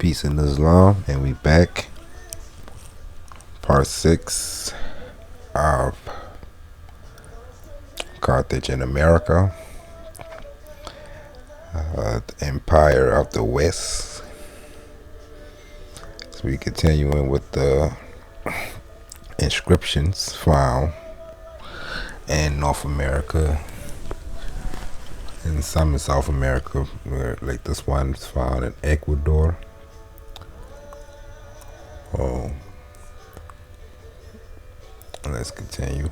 Peace in Islam, and we back. Part 6 of Carthage in America, the Empire of the West. So we continuing with the inscriptions found in North America and some in South America, where like this one's found in Ecuador. Oh, let's continue.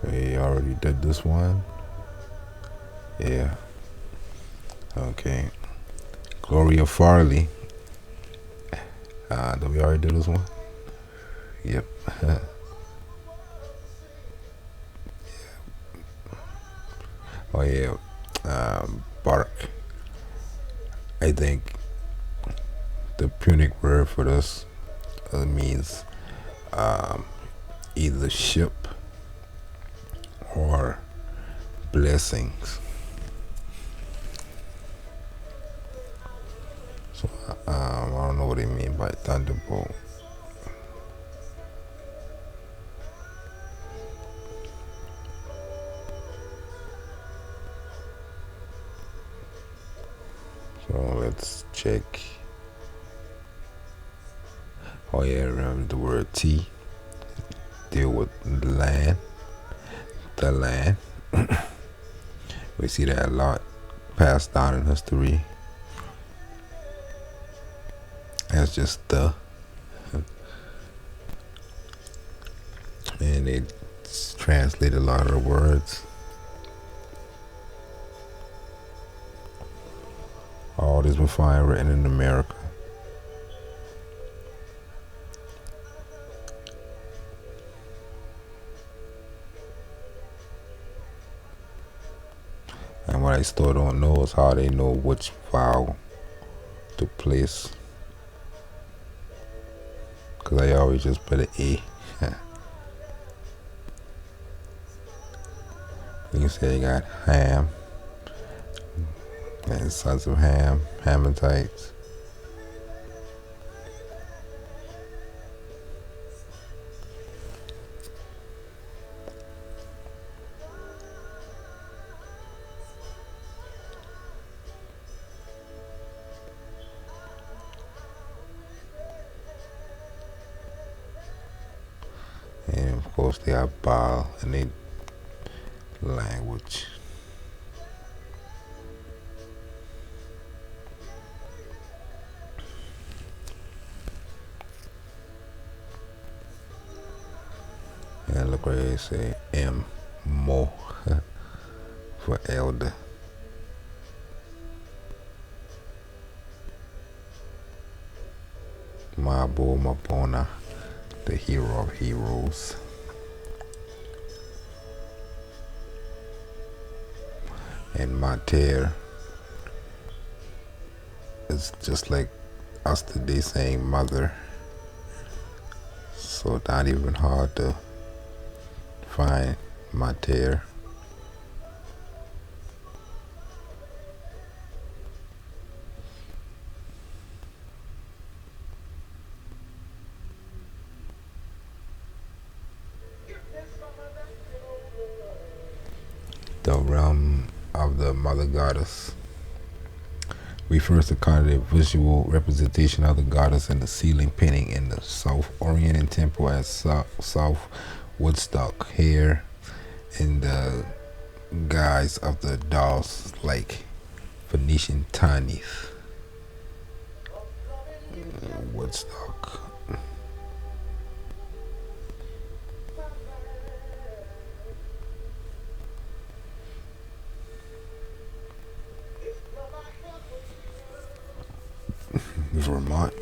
We already did this one. Yeah. Okay. Gloria Farley. Did we already do this one? Yep. Oh yeah. Bark. I think the Punic word for this means either ship or blessings. So I don't know what they mean by thunderbolt. So let's check. Oh yeah, remember the word T. Deal with the land. The land. We see that a lot passed down in history. That's just the. And they translate a lot of the words. All this been fine written in America. And what I still don't know is how they know which vowel to place. Cause I always just put an A. You can say you got Ham and sons of Ham, Hammatites. And of course they have Baal and they language. And look where they say M, Moor, for elder. Mabo Mabona, the hero of heroes. And Mater is just like us today saying mother. So it's not even hard to find Mater. The realm of the mother goddess refers to kind of visual representation of the goddess in the ceiling painting in the South Oriental temple at South Woodstock, here in the guise of the dolls like Venetian tinies. Woodstock. Vermont.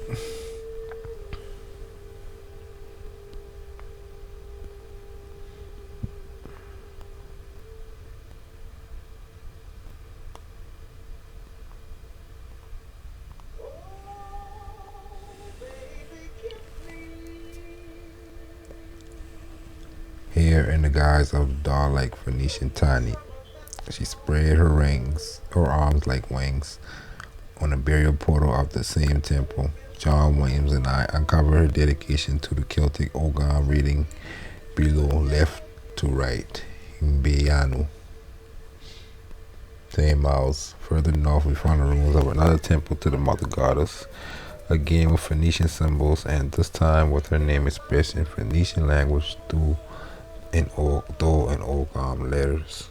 Here appeared in the guise of a doll like Venetian Tiny. She spread her arms like wings, on the burial portal of the same temple. John Williams and I uncover her dedication to the Celtic Ogham, reading below left to right, Mbeanu. 10 miles further north, we found the ruins of another temple to the Mother Goddess, again with Phoenician symbols, and this time with her name expressed in Phoenician language through and Ogham letters.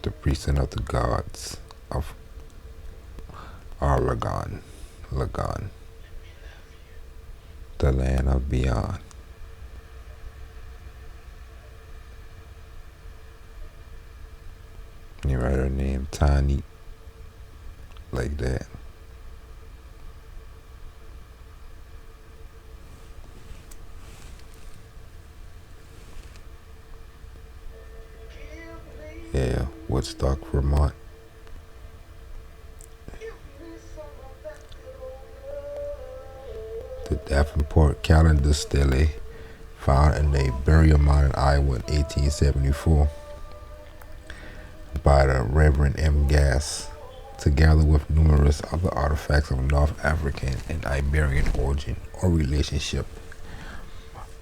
The precinct of the gods of Lagan, the land of beyond. You write her name Tani like that. Yeah, Woodstock, Vermont. The Davenport calendar stele found in a burial mound in Iowa in 1874 by the Reverend M. Gass, together with numerous other artifacts of North African and Iberian origin or relationship.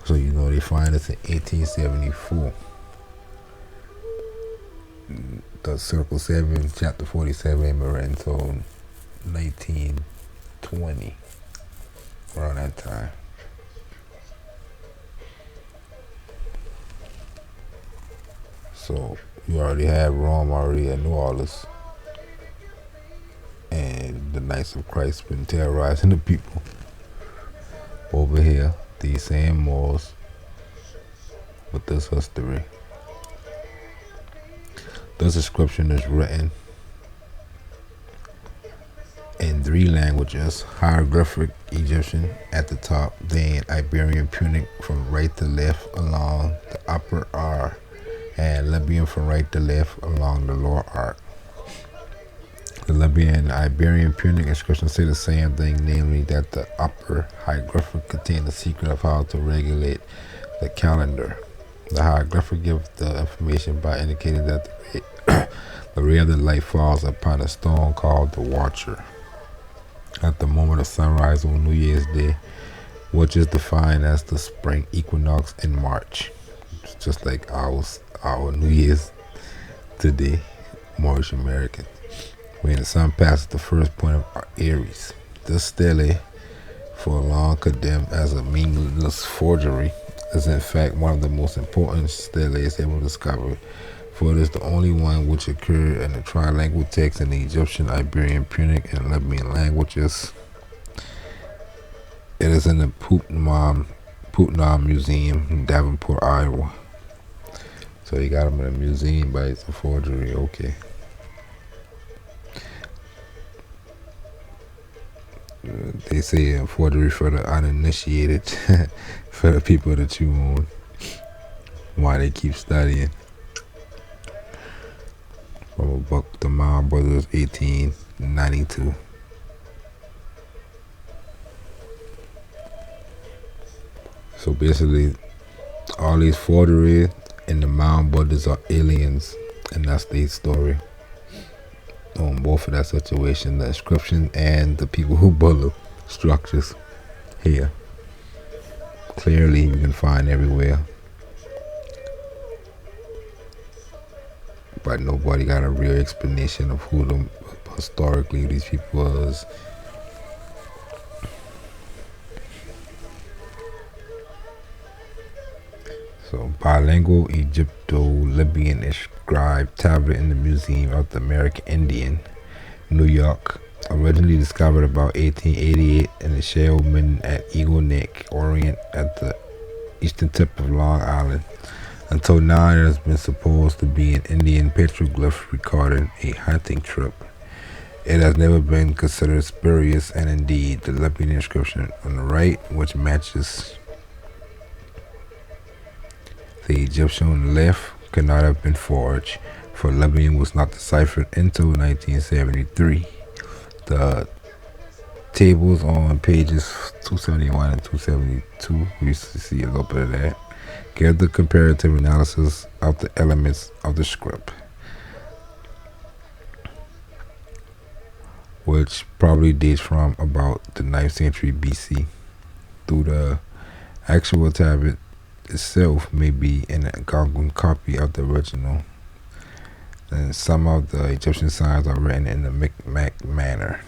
So they find this in 1874. The Circle 7, Chapter 47, Lorenzo, 1920, around that time. So you already have Rome already at New Orleans, and the Knights of Christ been terrorizing the people. Over here, these same Moors with this history. This inscription is written in 3 languages: hieroglyphic Egyptian at the top, then Iberian Punic from right to left along the upper R, and Libyan from right to left along the lower arc. The Libyan and Iberian Punic inscriptions say the same thing, namely that the upper hieroglyphic contains the secret of how to regulate the calendar. The hieroglyphic gives the information by indicating that the ray of the light falls upon a stone called the Watcher at the moment of sunrise on New Year's Day, which is defined as the spring equinox in March. It's just like our New Year's today, Moorish American, when the sun passes the first point of Aries. This stele, for long condemned as a meaningless forgery, is in fact one of the most important steles ever discovered, for it is the only one which occurred in the trilingual text in the Egyptian, Iberian, Punic, and Libyan languages. It is in the Putnam Museum in Davenport, Iowa. So you got them in a museum, but it's a forgery. Okay. They say a forgery for the uninitiated, for the people to chew on while they keep studying. From a book, The Mound Brothers, 1892. So basically, all these forgeries and the Mound Brothers are aliens, and that's their story. On both of that situation, the inscription and the people who build the structures here. Clearly, you can find everywhere, but nobody got a real explanation of who historically these people was. So, bilingual Egypto-Libyan inscribed tablet in the Museum of the American Indian, New York, originally discovered about 1888 in the shell midden at Eagle Neck, Orient, at the eastern tip of Long Island. Until now, it has been supposed to be an Indian petroglyph recording a hunting trip. It has never been considered spurious, and indeed, the Libyan inscription on the right, which matches the Egyptian on the left, could not have been forged, for Libyan was not deciphered until 1973. The tables on pages 271 and 272, we used to see a little bit of that, give the comparative analysis of the elements of the script, which probably dates from about the 9th century BC. Through the actual tablet itself may be an Algonquin copy of the original, and some of the Egyptian signs are written in the Micmac manner.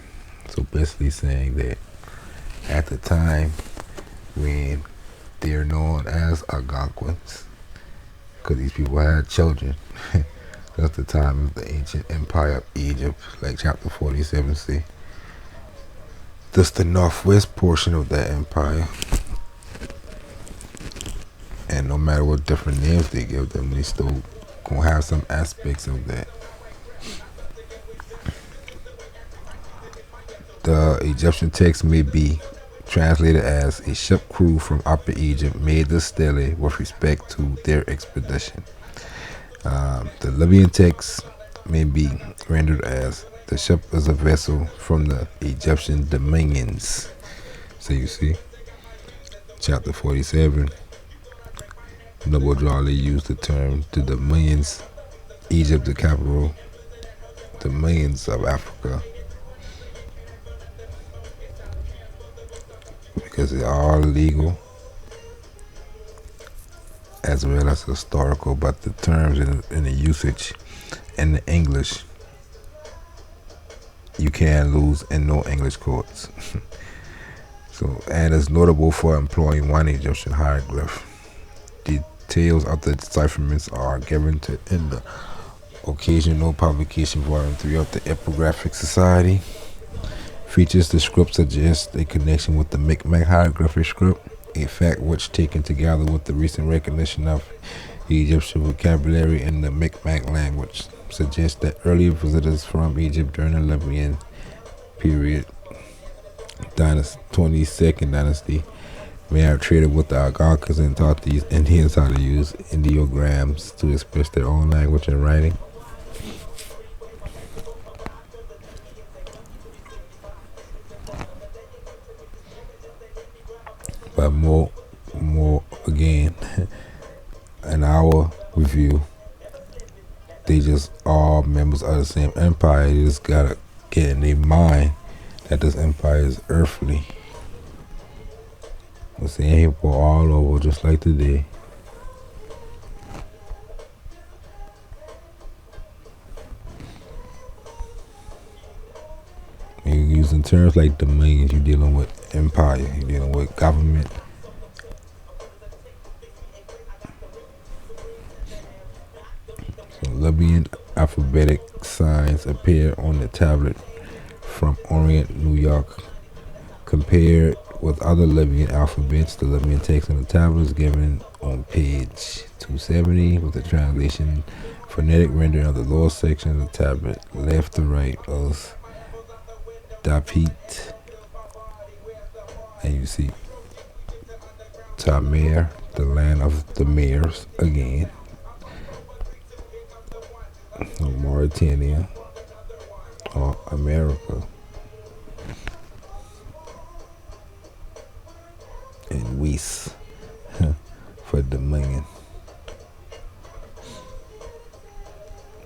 So basically saying that at the time when they're known as Algonquins, because these people had children, that's the time of the ancient empire of Egypt, like chapter 47 see. That's the northwest portion of that empire. And no matter what different names they give them, they still gonna have some aspects of that. The Egyptian text may be translated as a ship crew from Upper Egypt made the stele with respect to their expedition. The Libyan text may be rendered as the ship is a vessel from the Egyptian dominions. So you see, chapter 47, Noble Drawley used the term the dominions, Egypt the capital, dominions of Africa, because they are legal as well as historical, but the terms in the usage in the English you can lose in no English courts. So, and it's notable for employing one Egyptian hieroglyph. Details of the decipherments are given in the occasional publication volume 3 of the Epigraphic Society. Features the script suggest a connection with the Micmac hieroglyphic script, a fact which, taken together with the recent recognition of Egyptian vocabulary in the Micmac language, suggests that earlier visitors from Egypt during the Libyan period, 22nd dynasty, may have traded with the Algonquins and taught these Indians how to use ideograms to express their own language in writing. But more again, in our review, they just all members of the same empire. They just gotta get in their mind that this empire is earthly. We're seeing people all over, just like today. When you're using terms like dominions, you're dealing with empire, you're dealing with government. So Libyan alphabetic signs appear on the tablet from Orient, New York. Compared with other Libyan alphabets, the Libyan text on the tablet is given on page 270 with the translation phonetic rendering of the lower section of the tablet, left to right of Dapit. And you see Tamer, the land of the Meres again. Mauritania or America. And Weiss for Dominion,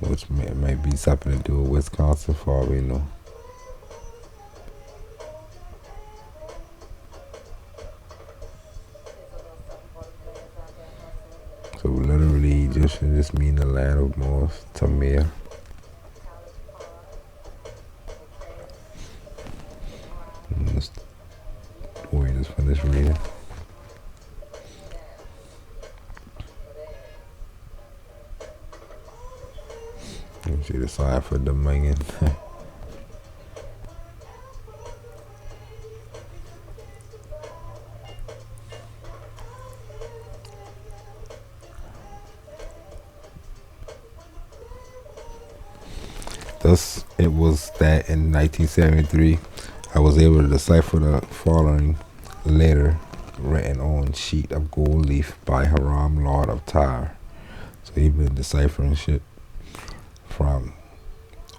which may be something to do with Wisconsin, for all we know. So literally, Egyptian just mean the land of Moor, Tamir. Wait, just finish reading. You see the sign for Dominion. Thus, it was that in 1973, I was able to decipher the following letter written on sheet of gold leaf by Hiram, Lord of Tyre. So he's been deciphering shit from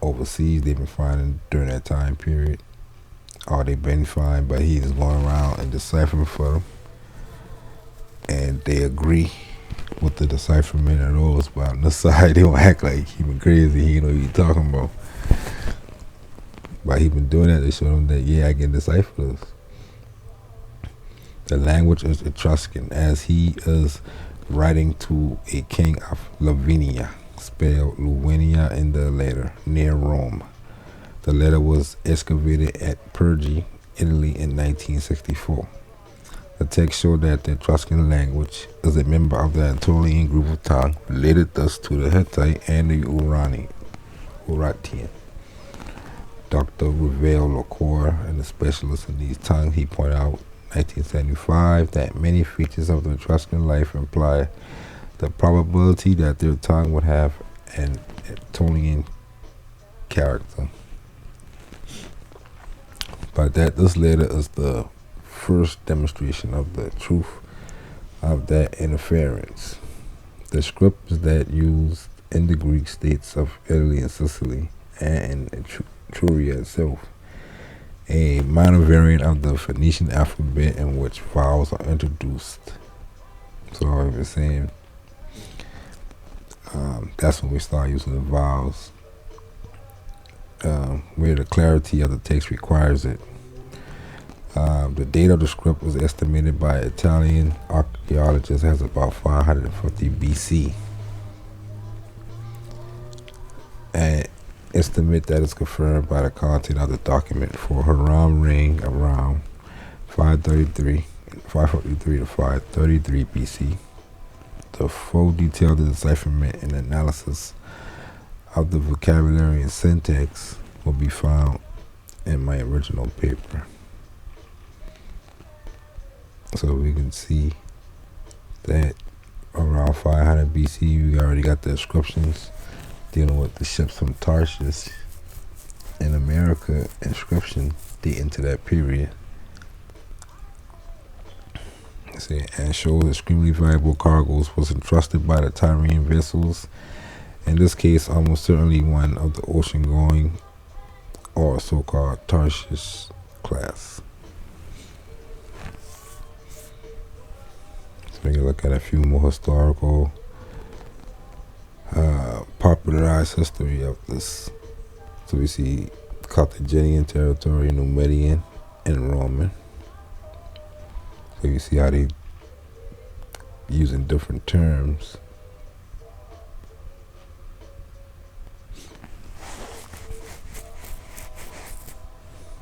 overseas they've been finding during that time period or they've been fine, but he's going around and deciphering for them, and they agree with the decipherment of those, but on the side they don't act like he been crazy. He know what he talking about. But he been doing that to show them that I can decipher this. The language is Etruscan, as he is writing to a king of Lavinia, spelled Luvinia in the letter, near Rome. The letter was excavated at Pergi, Italy in 1964. The text showed that the Etruscan language is a member of the Anatolian group of tongue, related thus to the Hittite and the Urartian. Dr. Ravel Lacour, and a specialist in these tongues, he pointed out in 1975 that many features of the Etruscan life imply the probability that their tongue would have an Anatolian character. But that this letter is the first demonstration of the truth of that interference. The scripts that used in the Greek states of Italy and Sicily and in Etruria itself, a minor variant of the Phoenician alphabet in which vowels are introduced. So I was saying, that's when we start using the vowels, where the clarity of the text requires it. The date of the script was estimated by Italian archaeologists as about 550 BC. An estimate that is confirmed by the content of the document for Haram ring around 533 to 533 BC. The full detailed decipherment and analysis of the vocabulary and syntax will be found in my original paper. So we can see that around 500 BC, we already got the inscriptions dealing with the ships from Tarshish in America, inscription dating to that period. See, and shows extremely valuable cargoes was entrusted by the Tyrian vessels. In this case, almost certainly one of the ocean-going or so-called Tarshish class. So we can look at a few more historical, popularized history of this. So we see Carthaginian territory, Numidian, and Roman. So you see how they using different terms.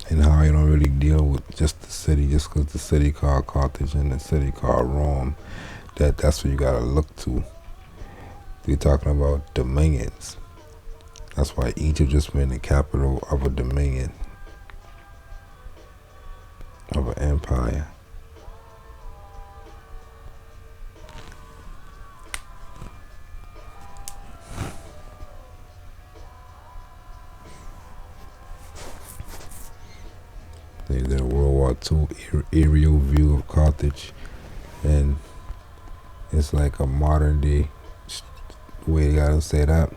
And how you don't really deal with just the city, just because the city called Carthage and the city called Rome, that's what you gotta look to. We're talking about dominions. That's why Egypt just been the capital of a dominion, of an empire. They did a World War II aerial view of Carthage, and it's like a modern day way they got it set up.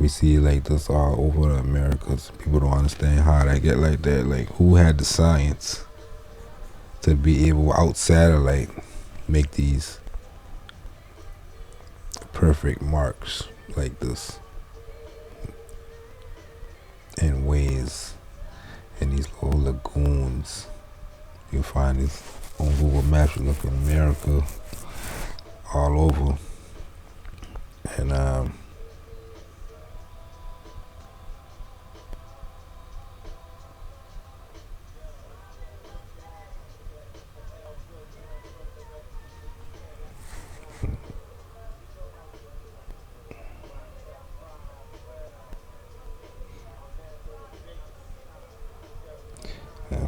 We see like this all over the Americas. People don't understand how they get like that. Like, who had the science to be able out satellite make these perfect marks like this in ways, in these little lagoons? You'll find these on Google Maps. You look in America, all over, and I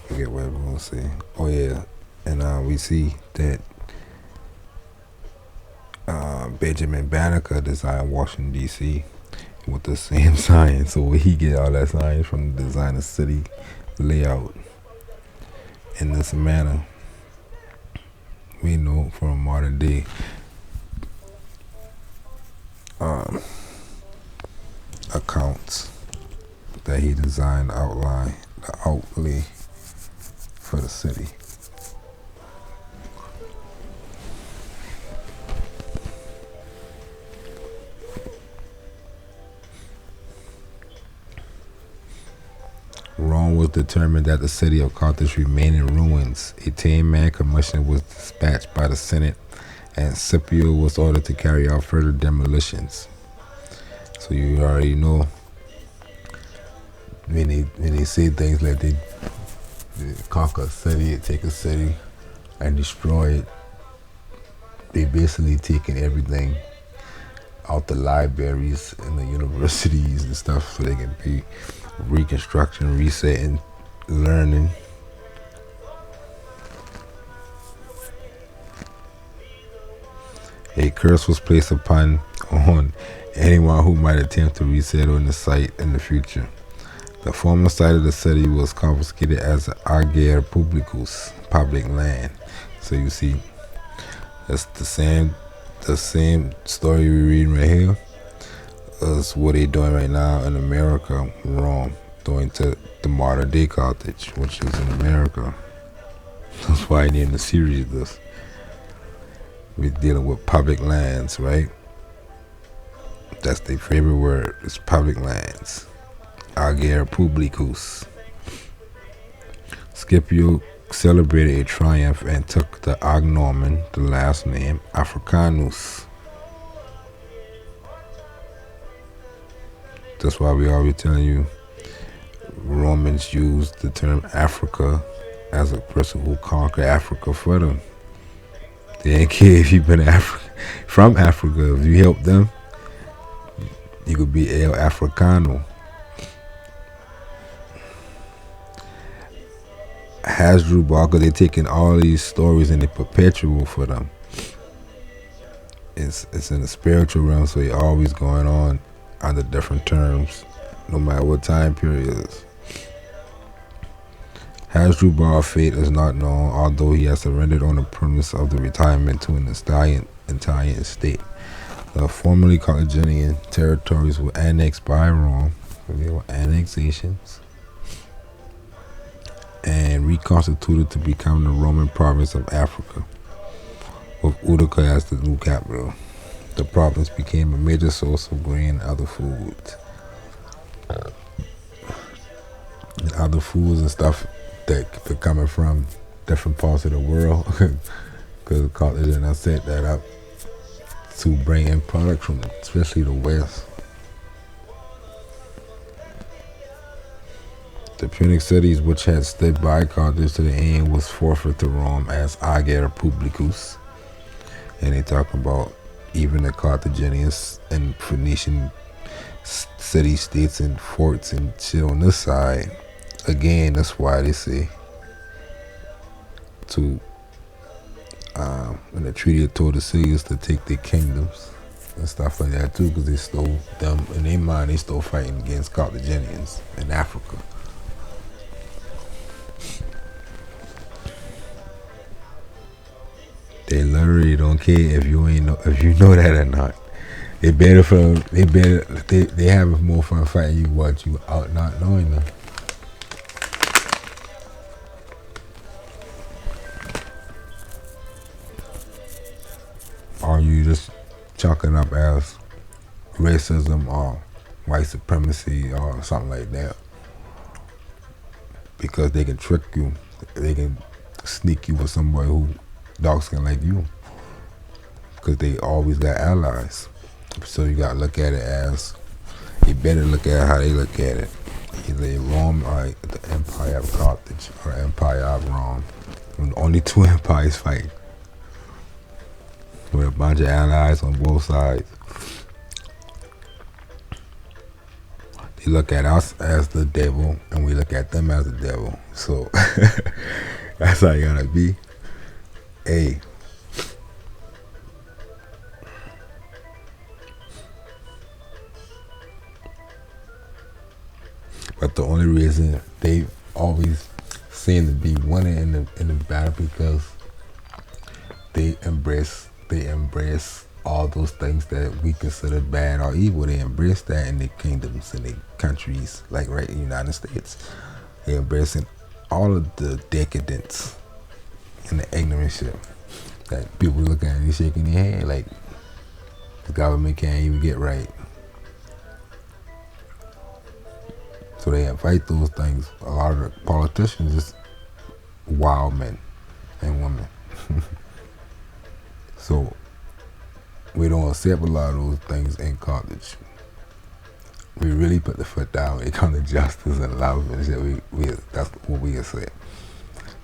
forget what everyone's saying. Oh yeah, and we see that Benjamin Banneker designed Washington D.C. with the same science. So he get all that science from the design of city layout in this manner. We know from modern day accounts that he designed the outlay for the city. Rome was determined that the city of Carthage remain in ruins. A 10-man commission was dispatched by the Senate, and Scipio was ordered to carry out further demolitions. So you already know when they say things like they conquer a city, take a city, and destroy it, they basically taking everything out the libraries and the universities and stuff so they can be reconstruction, resetting, learning. A curse was placed on anyone who might attempt to resettle in the site in the future. The former site of the city was confiscated as Agere Publicus, public land. So you see, that's the same story we're reading right here is what they're doing right now in America, Rome, doing to the modern day Carthage, which is in America. That's why I named the series this. We're dealing with public lands, right? That's their favorite word, is public lands. Agere Publicus. Scipio celebrated a triumph and took the agnomen, the last name, Africanus. That's why we always telling you Romans used the term Africa as a person who conquered Africa for them. They didn't care if you've been from Africa. If you help them, you could be El Africano. Hasdrubal, because they're taking all these stories and they perpetual for them. It's in the spiritual realm, so you're always going on under different terms, no matter what time period it is. Hasdrubal's fate is not known, although he has surrendered on the premise of the retirement to an Italian state. The formerly Carthaginian territories were annexed by Rome, so they were annexations, and reconstituted to become the Roman province of Africa, with Utica as the new capital. The province became a major source of grain and other foods. And other foods and stuff that were coming from different parts of the world, because Carthage and I set that up to bring in products from especially the West. The Punic cities, which had stood by Carthage to the end, was forfeited to Rome as Agere Publicus. And they talk about even the Carthaginians and Phoenician city-states and forts and shit on this side. Again, that's why they say to in the Treaty of Tordesillas to take their kingdoms and stuff like that too, because they stole them in their mind. They stole fighting against Carthaginians in Africa. They literally don't care if you know that or not. They have more fun fighting you what you out not knowing them. Or you just chalking up as racism or white supremacy or something like that. Because they can trick you. They can sneak you with somebody who dark skin like you. Because they always got allies. So you gotta look at it as, you better look at how they look at it. Either Rome or the Empire of Carthage or Empire of Rome. When only two empires fight. With a bunch of allies on both sides. They look at us as the devil and we look at them as the devil. So that's how you gotta be. Hey. But the only reason they always seem to be winning in the battle because they embrace all those things that we consider bad or evil. They embrace that in their kingdoms and their countries, like right in the United States. They embracing all of the decadence and the ignorance shit that people look at and they shaking their head like the government can't even get right. So they invite those things. A lot of the politicians is wild men and women. So we don't accept a lot of those things in college. We really put the foot down when it comes to justice and love and shit. That's what we accept.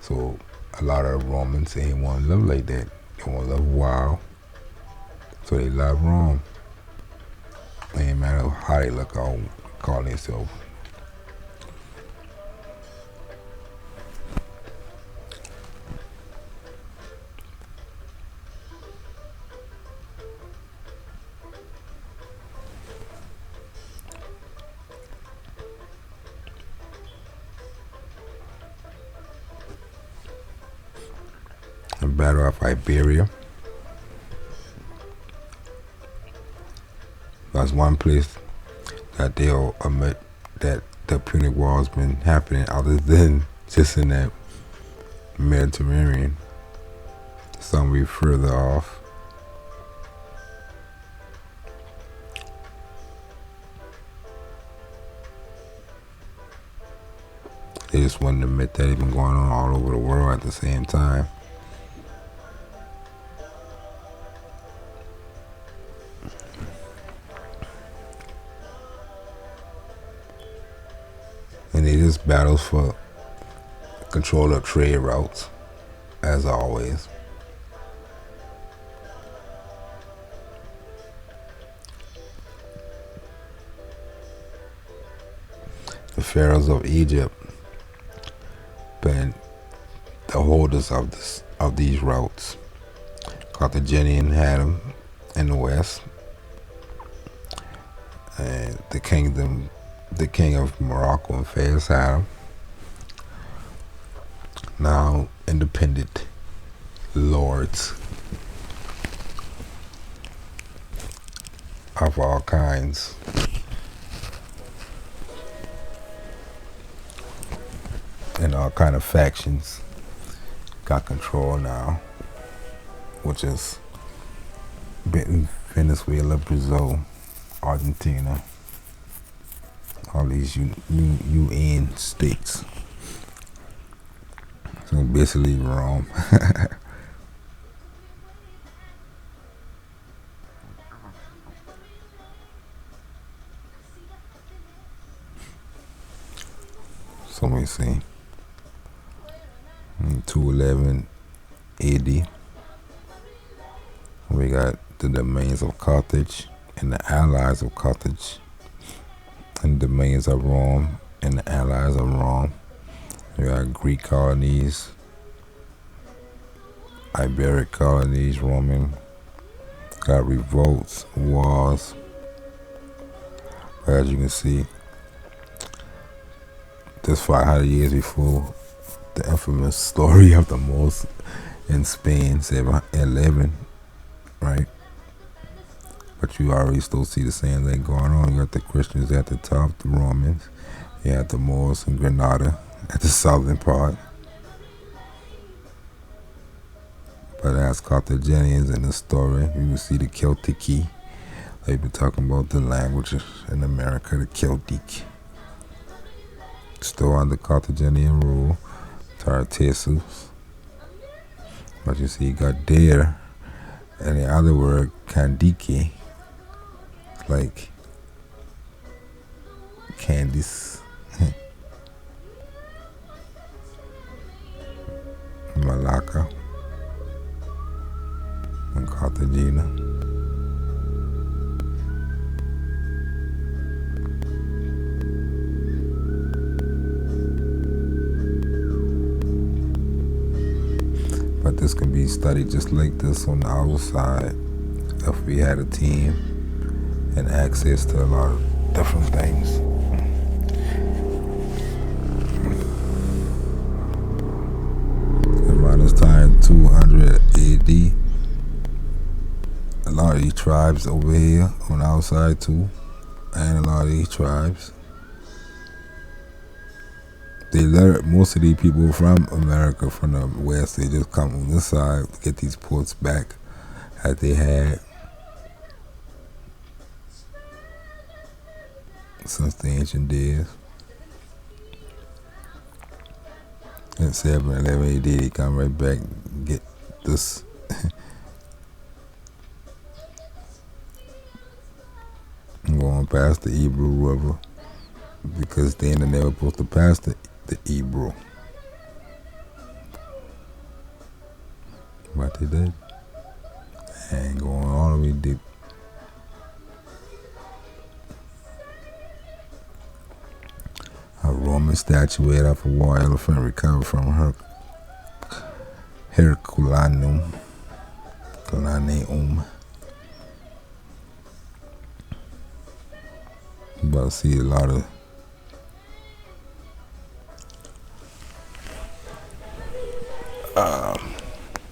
So a lot of Romans say they want to live like that. They want to live wild. So they love Rome. It ain't matter how they look or call themselves. The Battle of Iberia. That's one place that they'll admit that the Punic War's been happening other than just in that Mediterranean. Some be further off. They just wouldn't admit that it's been going on all over the world at the same time. And they just battles for control of trade routes, as always. The pharaohs of Egypt been the holders of these routes. Carthaginian had them in the west, and the king of Morocco and Fez had them. Now independent lords of all kinds. And all kind of factions got control now, which is Venezuela, Brazil, Argentina, all these UN states. So basically Rome. So let me see. 211 AD. We got the domains of Carthage and the allies of Carthage, and the domains of Rome and the allies of Rome. We got Greek colonies, Iberic colonies, Roman. Got revolts, wars. As you can see, just 500 years before the infamous story of the Moors in Spain, 711, right? But you already still see the same thing going on. You got the Christians at the top, the Romans. You got the Moors in Granada at the southern part. But as Carthaginians in the story, you can see the Celtic. They've been talking about the language in America, the Celtic. Still under Carthaginian rule. Tartessus. But you see, you got there, and the other word, Candike, like Candice, Malacca, and Cartagena. But this can be studied just like this on the outside if we had a team and access to a lot of different things. Around this time, 200 AD, a lot of these tribes over here on the outside too, and a lot of these tribes They learn most of these people from America, from the West. They just come on this side to get these ports back that they had since the ancient days. In 711 AD, they come right back and get this. Going past the Ebro River because they ain't never supposed to pass the Ebro. But they did. And going all the way deep. A Roman statuette of a war elephant recovered from Herculaneum. About to see a lot of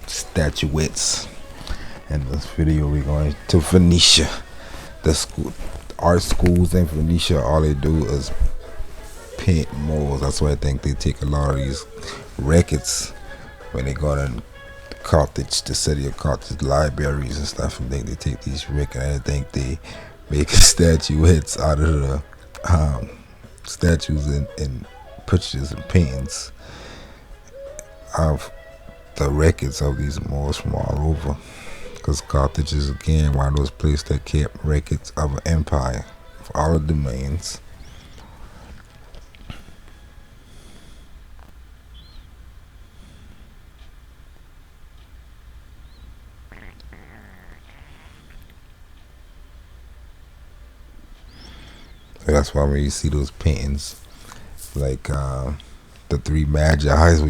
statuettes. In this video, we're going to Venice. The art schools in Venice, all they do is paint murals. That's why I think they take a lot of these records when they go to Carthage, the city of Carthage, libraries and stuff, and they take these records. I think they make statuettes out of the statues and pictures and paintings of the records of these Moors from all over. Because Carthage is again one of those places that kept records of an empire for all the domains. So that's why when you see those paintings, like the three Magi's,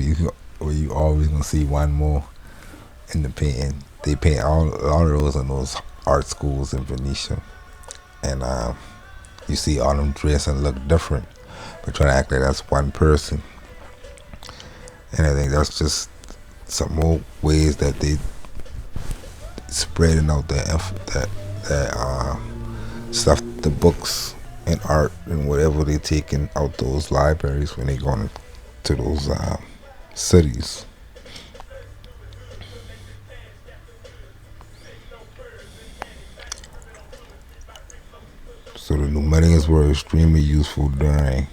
where you always gonna see one more in the painting. They paint all of those in those art schools in Venice, and you see all them dress and look different, but trying to act like that's one person. And I think that's just some more ways that they spreading out that stuff, the books and art and whatever they taking out those libraries when they going to those cities. So the Numidians were extremely useful during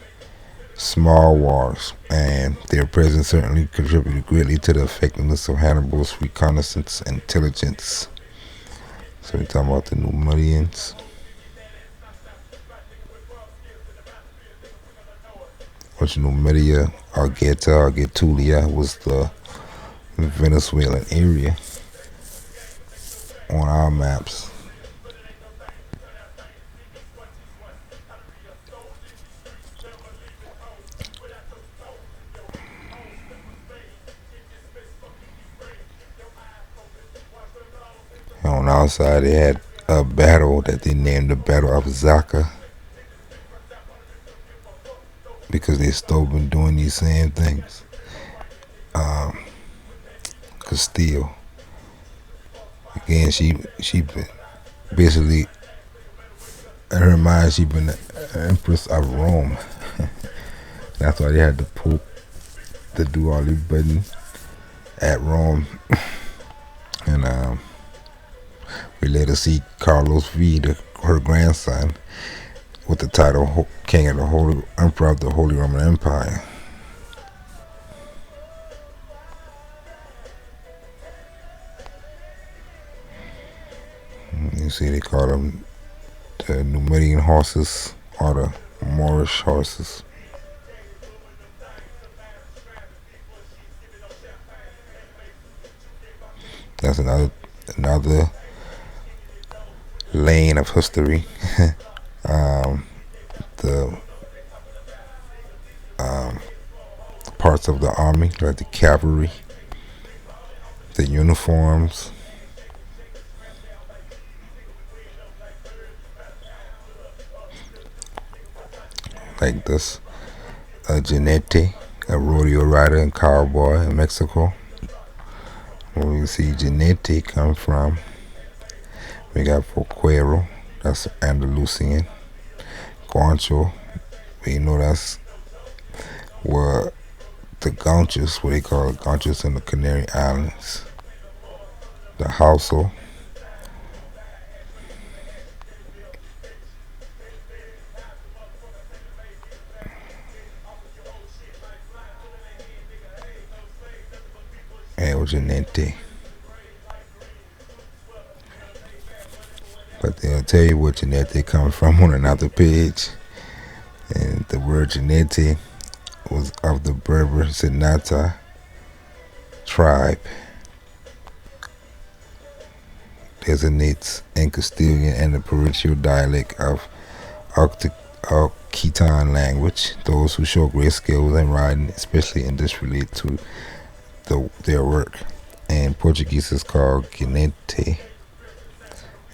small wars, and their presence certainly contributed greatly to the effectiveness of Hannibal's reconnaissance intelligence. So we're talking about the Numidians. Which Numidia, Argetulia was the Venezuelan area on our maps. On our side, they had a battle that they named the Battle of Zaka, because they still been doing these same things. Castile, again, she been basically, in her mind, she been the Empress of Rome. That's why they had the Pope to do all this bidding at Rome. And we later see Carlos V, her grandson, with the title King of the Holy Emperor of the Holy Roman Empire. You see, they call them the Numidian horses or the Moorish horses. That's another lane of history. The parts of the army, like the cavalry, the uniforms, like this jinete, a rodeo rider and cowboy in Mexico. Where we see jinete come from, we got Foquero, that's Andalusian. Guancho, we know that's were the Gaunches, what they call Gaunches in the Canary Islands, the Hausa, and Ojinete. But they'll tell you what Janete comes from on another page. And the word Janete was of the Berber Sinata tribe. Designates in Castilian and the provincial dialect of Occitan language. Those who show great skills in writing, especially in this relate to their work. And Portuguese is called Guinete.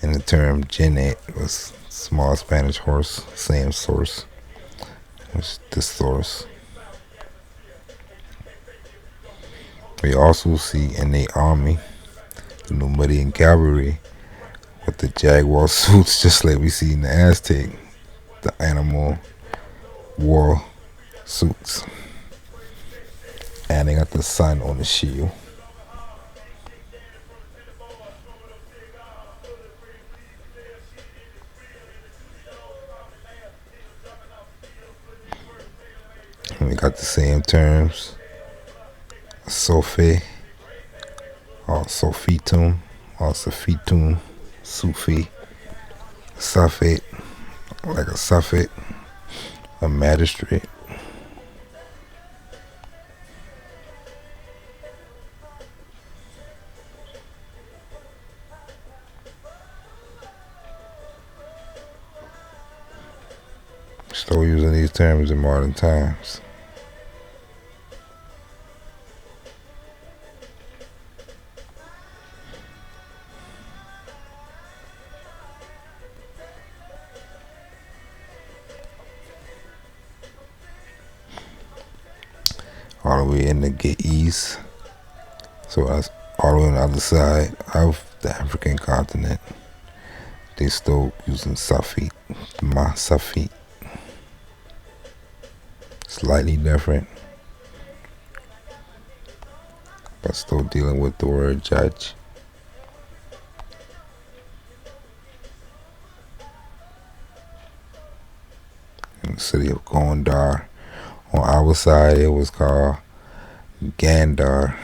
And the term Genet was small Spanish horse, same source, which the source. We also see in the army the Numidian cavalry with the jaguar suits, just like we see in the Aztec, the animal war suits. And they got the sun on the shield. And we got the same terms, Sophie, or Sophitum, or Sophitum, Sufi, Safet, like a Safet, a magistrate. Still using these terms in modern times. All the way in the Ge'ez. So that's all the way on the other side of the African continent. They still using Safit, Ma Safit. Slightly different, but still dealing with the word judge. In the city of Gondar. On our side, it was called Gandar.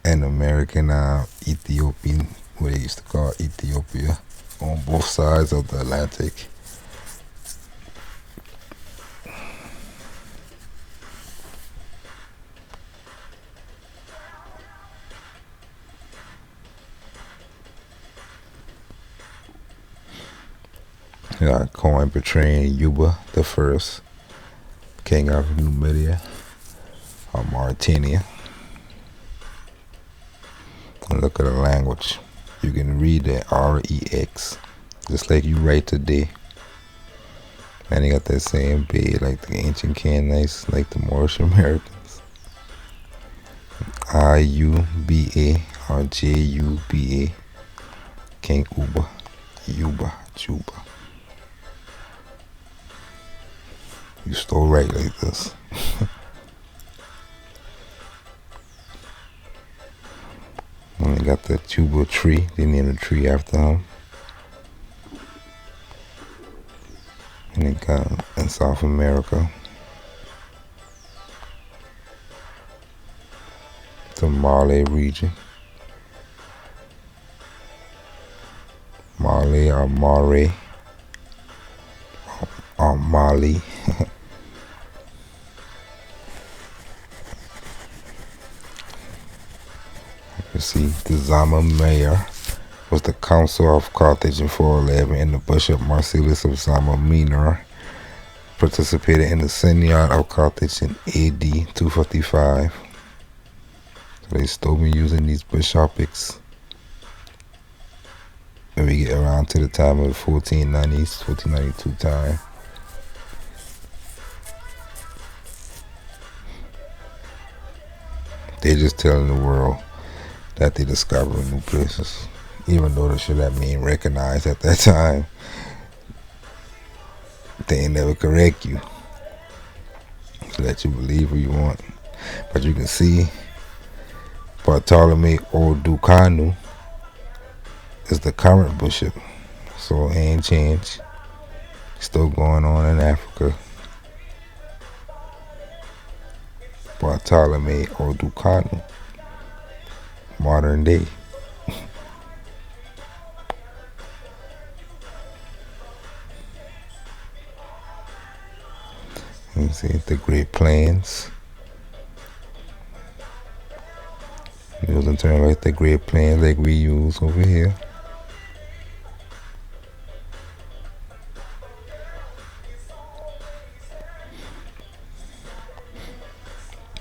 And Americana, Ethiopian, what they used to call Ethiopia, on both sides of the Atlantic. A coin portraying Yuba the First, king of Numidia or Mauritania. And look at the language. You can read the REX, just like you write today. And they got that same bed like the ancient Canaanites, like the Moorish Americans. IUBA or JUBA, King Uba, Juba. You still write like this. And they got the Juba tree. They named the tree after him. And they got in South America the Malay region. Malay or Mare or Mali. You see, the Zama mayor was the council of Carthage in 411, and the Bishop Marcellus of Zama Minor participated in the Synod of Carthage in AD 255. So they still been using these bishoprics when we get around to the time of the 1490s, 1492 time. They just telling the world that they discovering new places, even though the shit that mean recognized at that time. They ain't never correct you. to let you believe who you want. But you can see Bartolome Odukanu is the current bishop. So it ain't changed. Still going on in Africa. Bartolome Odukanu. Modern day. You see the great plans. Using terms like the great plans like we use over here.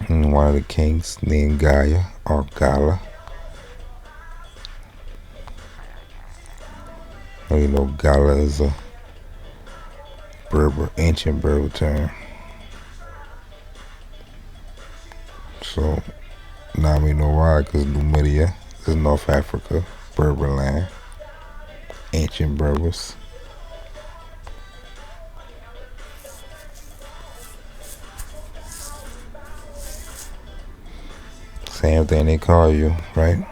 And one of the kings named Gaia or Gala. You know, Gala is a ancient Berber term. So now we know why, because Numidia is North Africa, Berber land, ancient Berbers. Same thing they call you, right?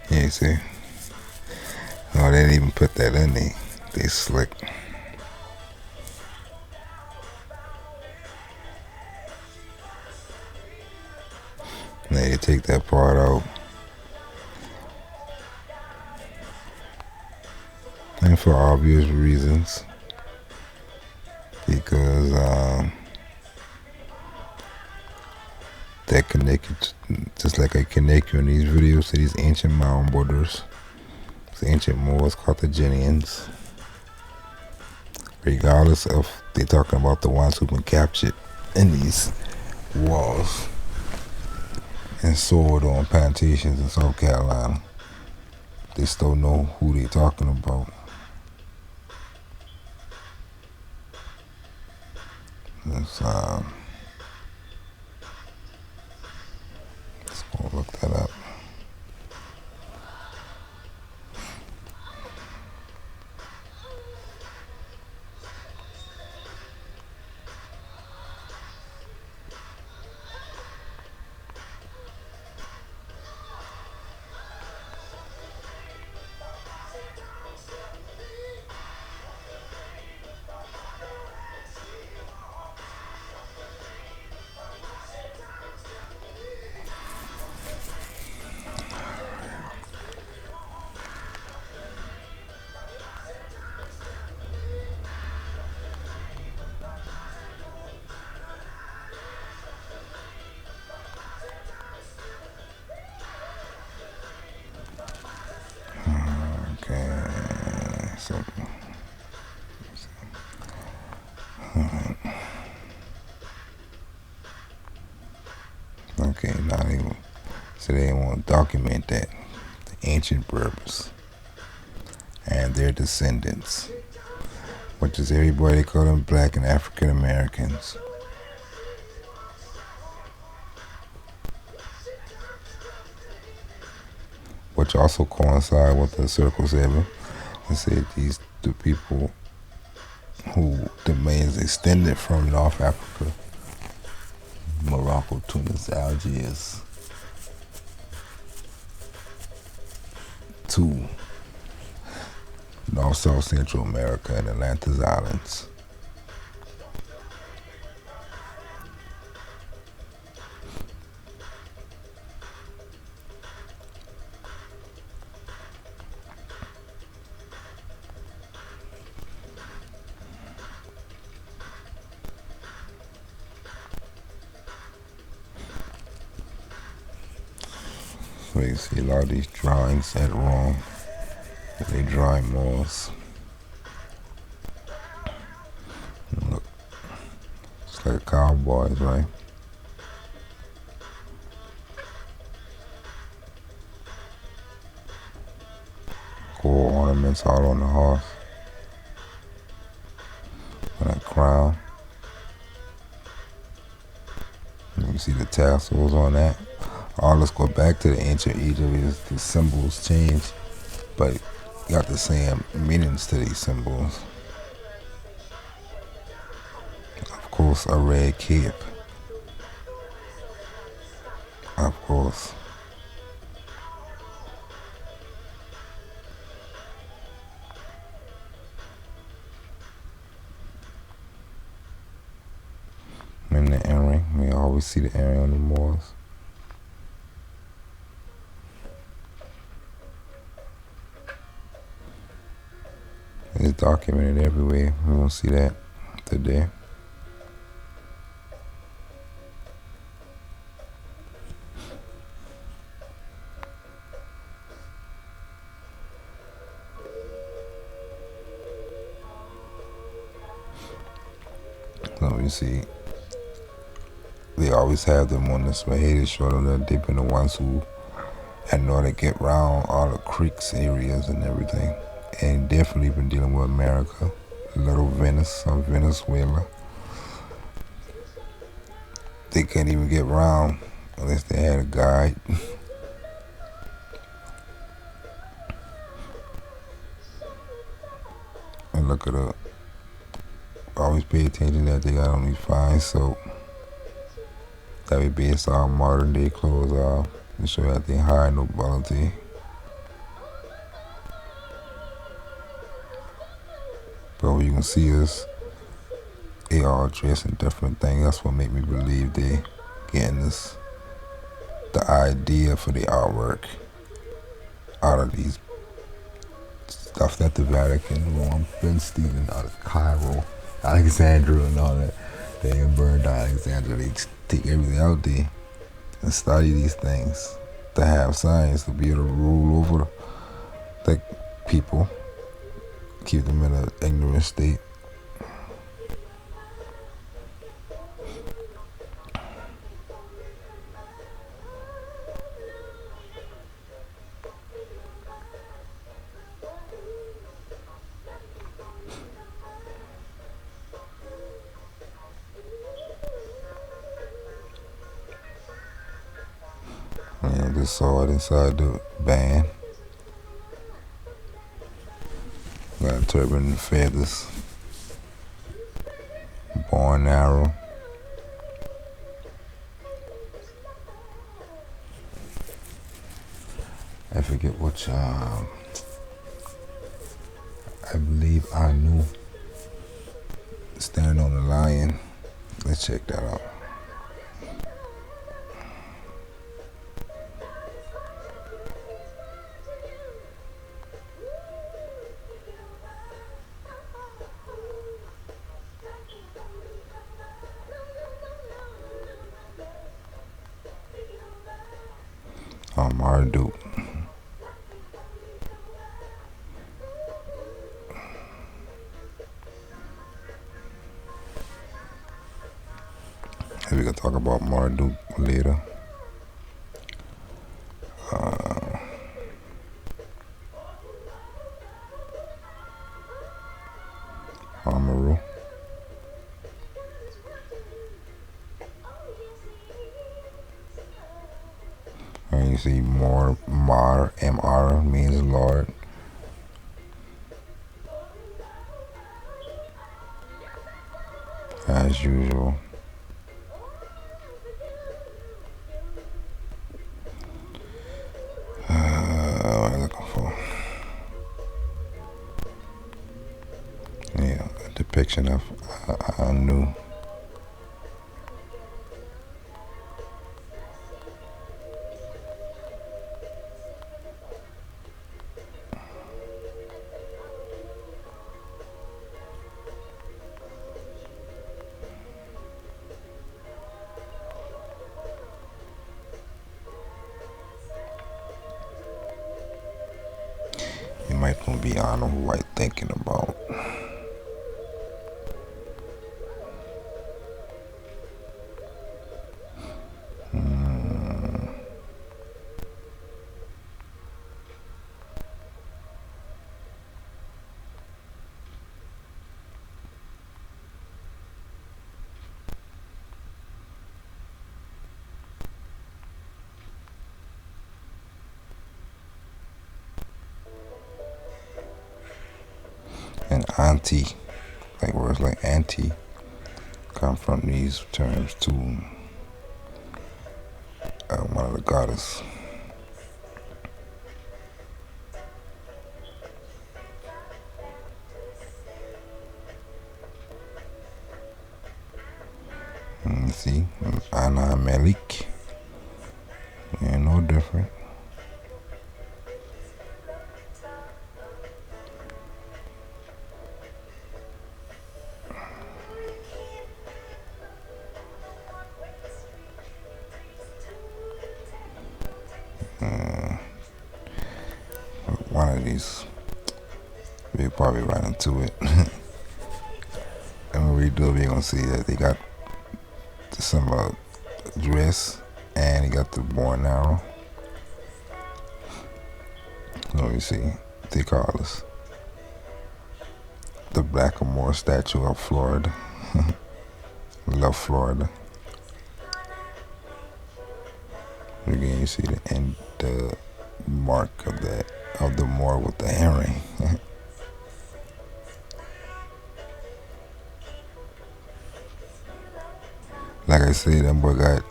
Yeah, see? Oh, they didn't even put that in there. They slick. They take that part out. And for obvious reasons. Because that connected, just like I connect you in these videos to these ancient mound builders, these ancient Moors, Carthaginians, regardless of they talking about the ones who've been captured in these walls and sold on plantations in South Carolina. They still know who they talking about. Let's go look that up. Okay, now they want to document that the ancient Berbers and their descendants, which is everybody call them Black and African Americans. Which also coincide with the Circle 7 and say these the people who domains extended from North Africa, Morocco, Tunis, Algiers, to North, South, Central America and Atlantis Islands. So you see a lot of these drawings that are wrong. They drawing Moors. Look, it's like cowboys, right? Gold ornaments all on the horse. And a crown. And you see the tassels on that. All let's go back to the ancient Egypt is the symbols change, but you got the same meanings to these symbols. Of course, a red cape. Of course. And the earring. We always see the earring on the Moors. It's documented everywhere. We won't see that today. So you see, they always have them on this way. They show them that they've been the ones who had know how to get around all the creeks areas and everything. And definitely been dealing with America, little Venice, Venezuela. They can't even get around unless they had a guide. And look at the, always pay attention that they got on these fine soap. That we base our modern day clothes off to show that they high nobility. But what you can see is they all dress in different things. That's what made me believe they getting this, the idea for the artwork out of these stuff that the Vatican, Rome, been stealing out of Cairo, Alexandria and all that. They ain't burned down Alexandria. They take everything out there and study these things to have science, to be able to rule over the people, keep them in an ignorant state. And just saw it inside the band. Got a turban and feathers. Bow and arrow. I forget which, I believe I knew standing on the lion. Let's check that out. Marduk. We can talk about Marduk later. Amaru. And you see Moor, Mar, M-R means Lord. As usual. What am I looking for? section I knew. You might want to be on who I thinking about. And auntie, like words like auntie, come from these terms too. One of the goddess. See, Anna Malik, ain't no different. One of these, we probably run into it. And when we do, we're gonna see that they got some dress and he got the bow and arrow. Let me see. They call us the Black Moor statue of Florida. Love Florida. Again, you see the mark of the Moor with the herring. Like I said, that boy got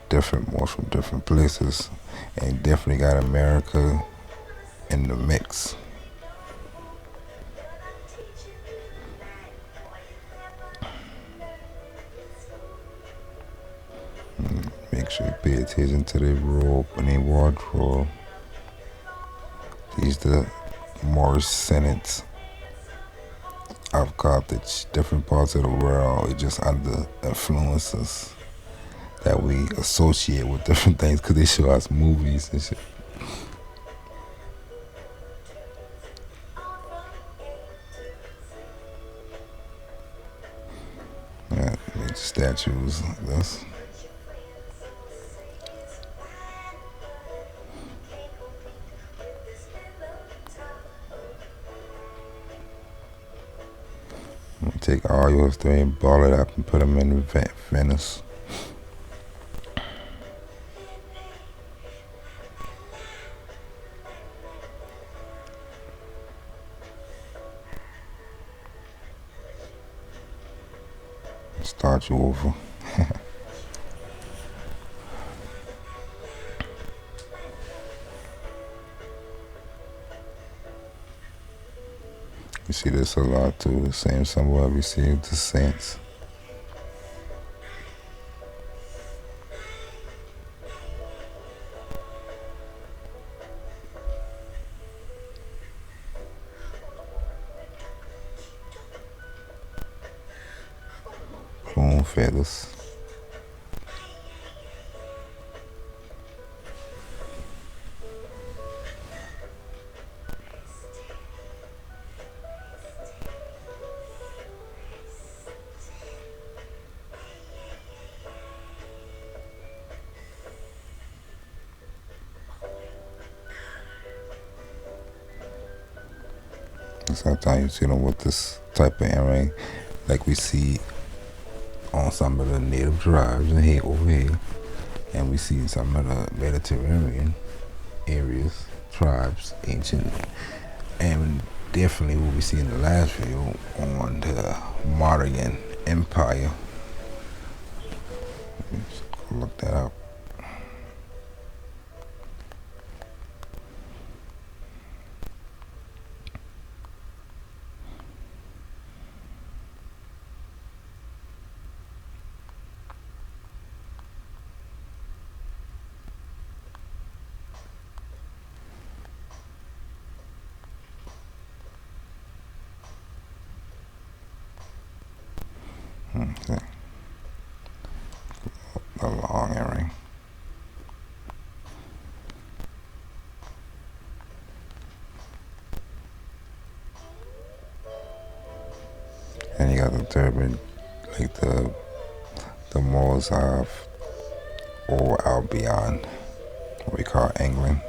different Moors from different places, and definitely got America in the mix. Make sure you pay attention to their robe and their wardrobe. These the Moorish senates of Carthage, different parts of the world. It just under influences that we associate with different things because they show us movies and shit. Yeah, make statues like this. Take all your stuff and ball it up and put them in Venice. Start you over. You see this a lot too, the same symbol we see with the saints. Plume feathers. Sometimes you see them with this type of earring, like we see on some of the native tribes and here over here, and we see some of the Mediterranean areas, tribes, ancient, and definitely what we see in the last video on the Mauryan Empire. Let's go look that up. Okay. The long earring. And you got the turban, like the Moors have, or out beyond what we call England.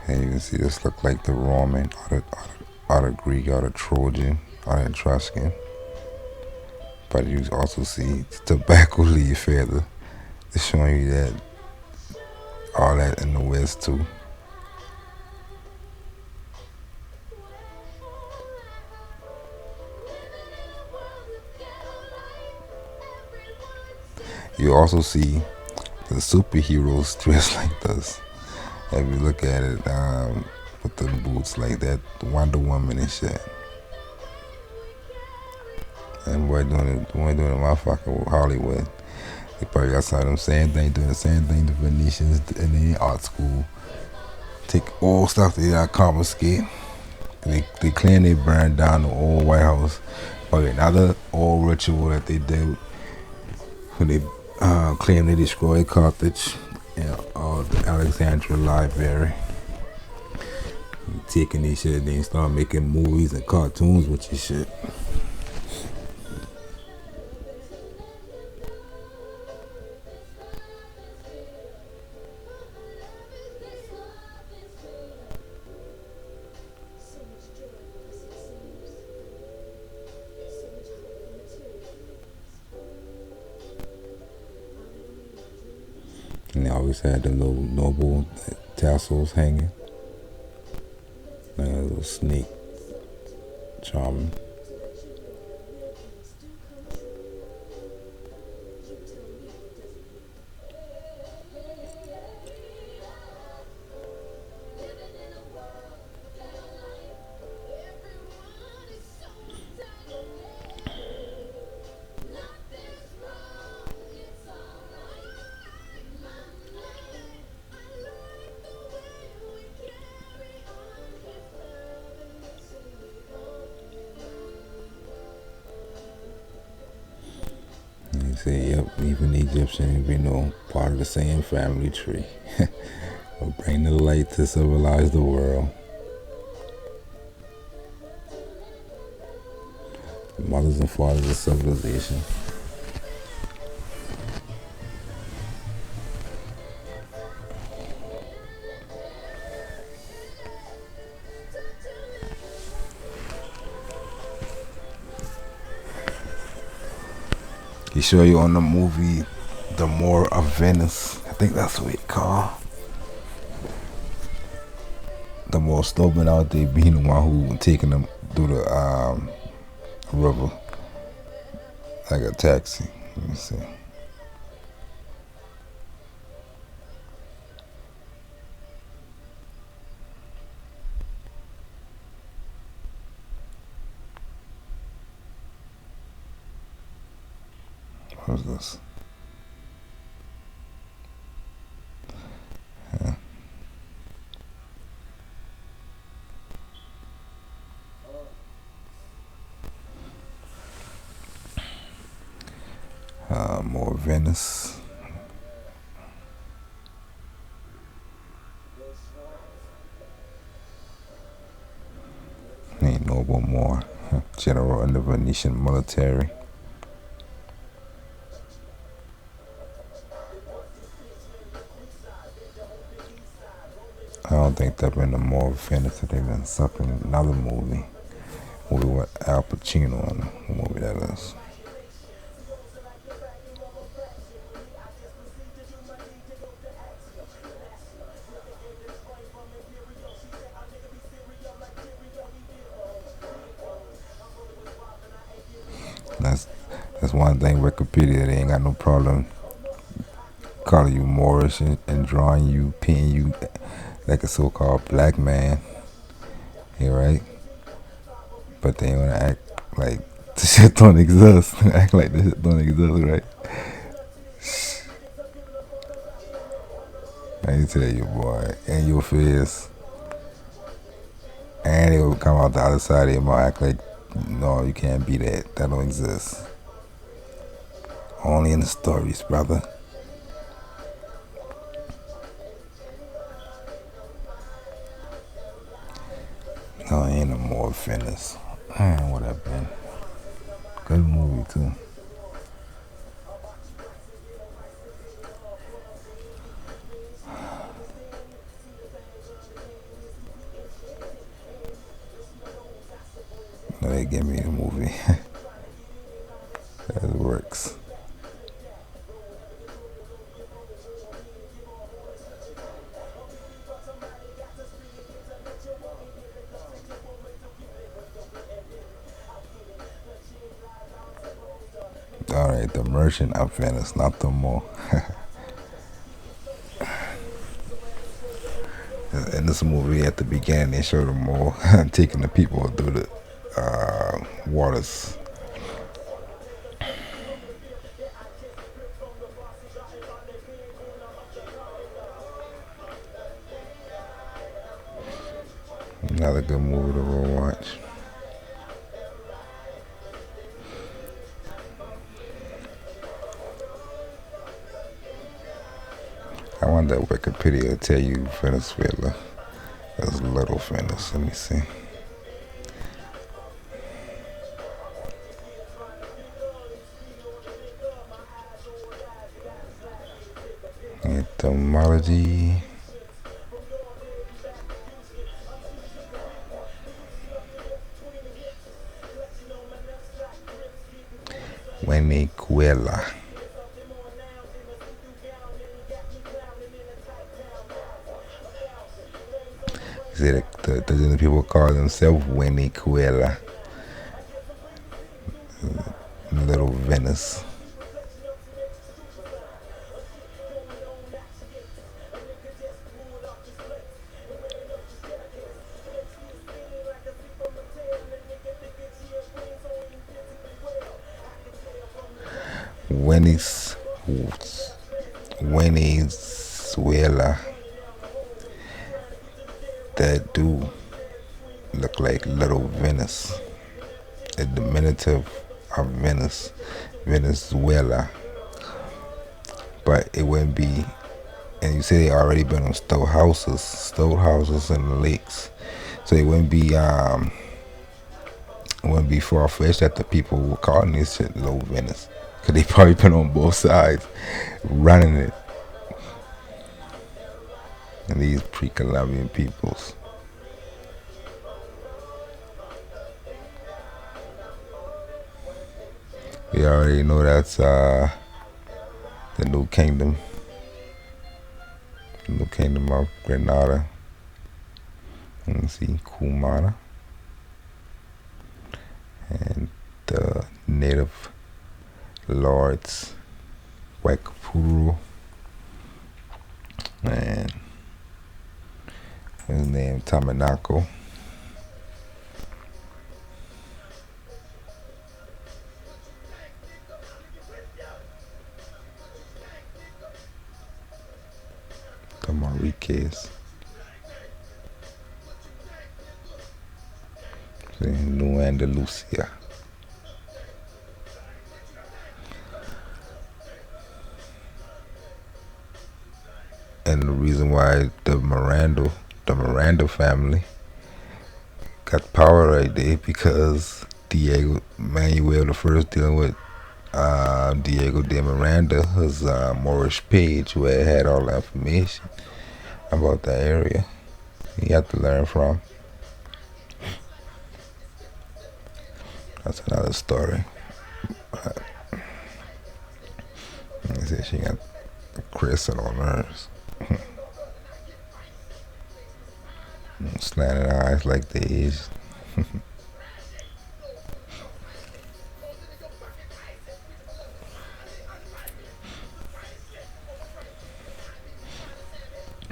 And you can see this look like the Roman, or the Greek, or the Trojan, or the Etruscan. But you also see tobacco leaf feather. It's showing you that all that in the West too. You also see the superheroes dressed like this. If you look at it, with the boots like that, Wonder Woman and shit. And boy doing it in my fucking Hollywood. They probably got some of them same thing, doing the same thing the Venetians in the art school. Take all stuff they got confiscate. They claim they burned down the old White House. But another old ritual that they did when they claim they destroyed Carthage and the Alexandria Library. Taking these shit, they start making movies and cartoons with your shit. And they always had the little noble tassels hanging. Like a little snake. Charming. They say, yep, even Egyptian, part of the same family tree. Will bring the light to civilize the world. The mothers and fathers of civilization. He show you on the movie The Moor of Venice. I think that's what it called. The Moor still been out there being the one who taking them through the river like a taxi. Let me see. What is this? Yeah. More Venice. Ain't Noble Moor, general in the Venetian military. I don't think they've been the Moor of Venice. They've been sucking another movie with Al Pacino in the movie that is. That's one thing Wikipedia, they ain't got no problem calling you Moorish and drawing you, painting you like a so-called black man. You right? But they wanna act like the shit don't exist. Act like the shit don't exist, right? Let me tell you, boy, in your face, and it will come out the other side of your mouth, act like, no, you can't be that. That don't exist. Only in the stories, brother. No, ain't no more Venice. Man, what that been? Good movie too. No, they give me the movie. That works. All right, the Merchant of Venice, not the Moor. In this movie, at the beginning, they show the Moor taking the people through the waters. Another good movie to go watch. I wonder if Wikipedia will tell you Venezuela. That's Little Venice. Let me see. Etymology. Venezuela. See, the people call themselves Venezuela. Little Venice. Venezuela. That do look like Little Venice. A diminutive of Venice, Venezuela. But it wouldn't be, and you say they already been on stove houses in the lakes. So it wouldn't be far fetched that the people were calling this shit Little Venice. Cause they probably been on both sides running it. And these pre-Columbian peoples. We already know that's the New Kingdom. The New Kingdom of Grenada. Let's see, Kumara. And the native lords, Waikapuru. And his name Tamanako. The Mariques. New Andalusia. And the reason why the Miranda family got power right there because Diego Manuel the first dealing with Diego de Miranda, his Moorish page where it had all the information about the area. You have to learn from. That's another story. They say she got a crescent on hers. Slanted eyes like the age.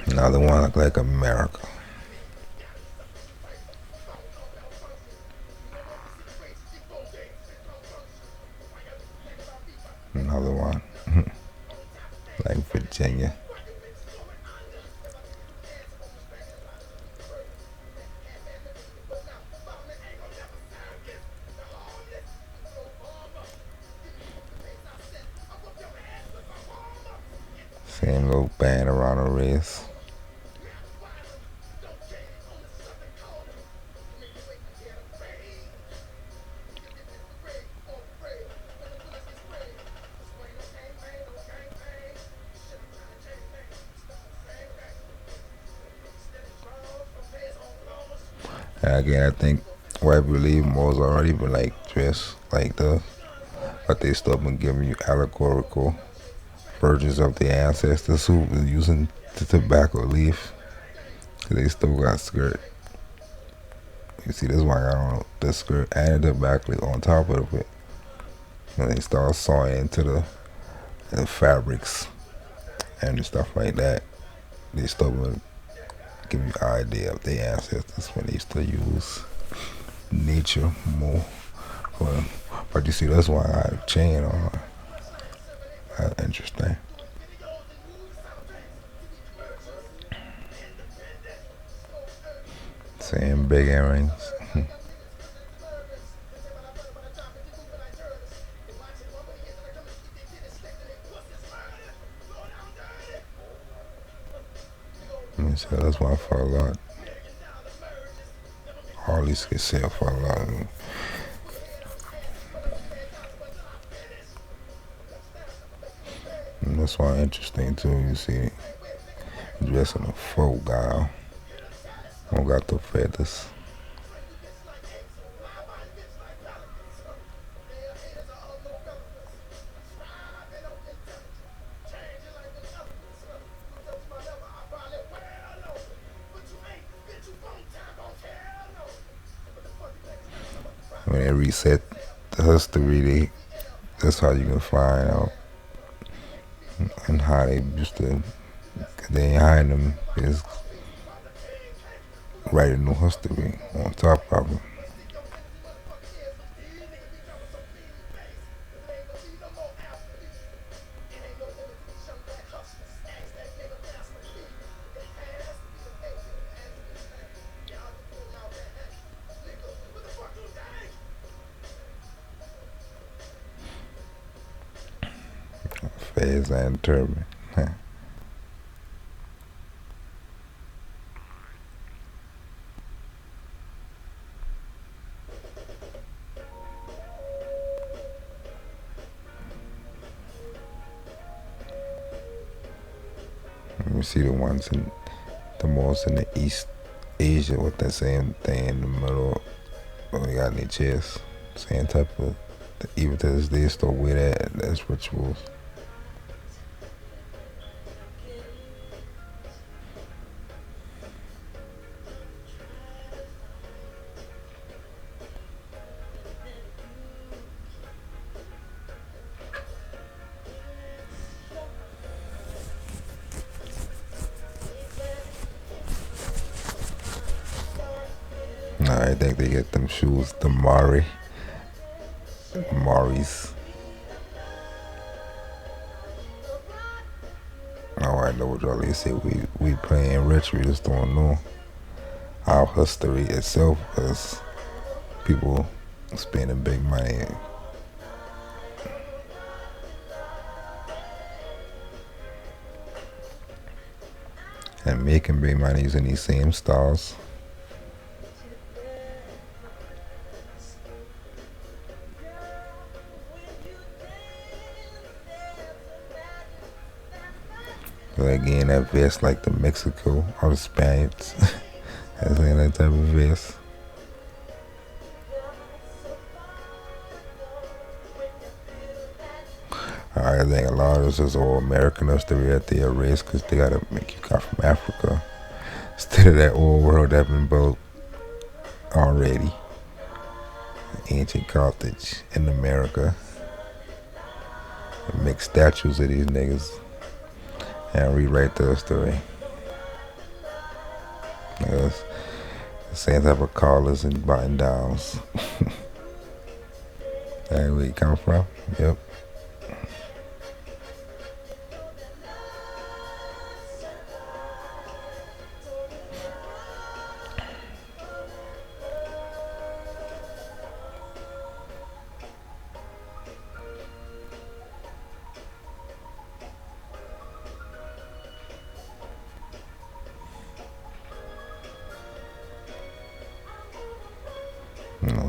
Another one look like America. Another one like Virginia. same little band around her wrist. And again, I think white believe Moors already been like dressed like the, but they still been giving you allegorical versions of the ancestors who was using the tobacco leaf. They still got skirt. You see, this one got on the skirt and the tobacco leaf on top of it. And they start sewing into the fabrics and stuff like that. They still been giving you an idea of their ancestors when they still use nature more. But you see, that's why I got a chain on. That's interesting. Same big earrings. So that's why I fall a lot. All these kids say I fall a lot. And that's why interesting too. You see, dressing a folk guy. Don't got the feathers. When they reset the history, that's how you can find out and how they used to. They ain't hiding them. Is writing new history on top of them. Fez and turban. You see the ones in the malls in the East Asia with that same thing in the middle. They got in their chest. Same type of. Even to this day, still wear that as rituals. I think they get them shoes, the Maris. Oh, I know what y'all say. We playing rich. We just don't know our history itself as people spending big money. And making big money using these same styles. But again, that vest like the Mexico or the Spaniards. That's like that type of vest. I think a lot of this is all Americans that we at their race because they gotta make you come from Africa instead of that old world that been built already. Ancient Carthage in America. Make statues of these niggas and rewrite the story. Yes. The same type of collars and button downs. That's where you come from? Yep.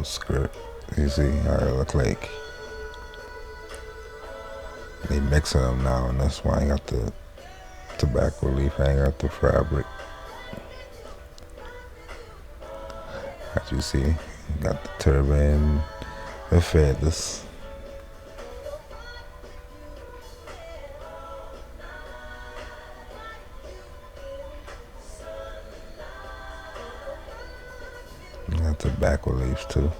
little skirt. You see how it look like? They mixing them now, and that's why I got the tobacco leaf. I ain't got the fabric. As you see, got the turban, the feathers. Got tobacco leaves too.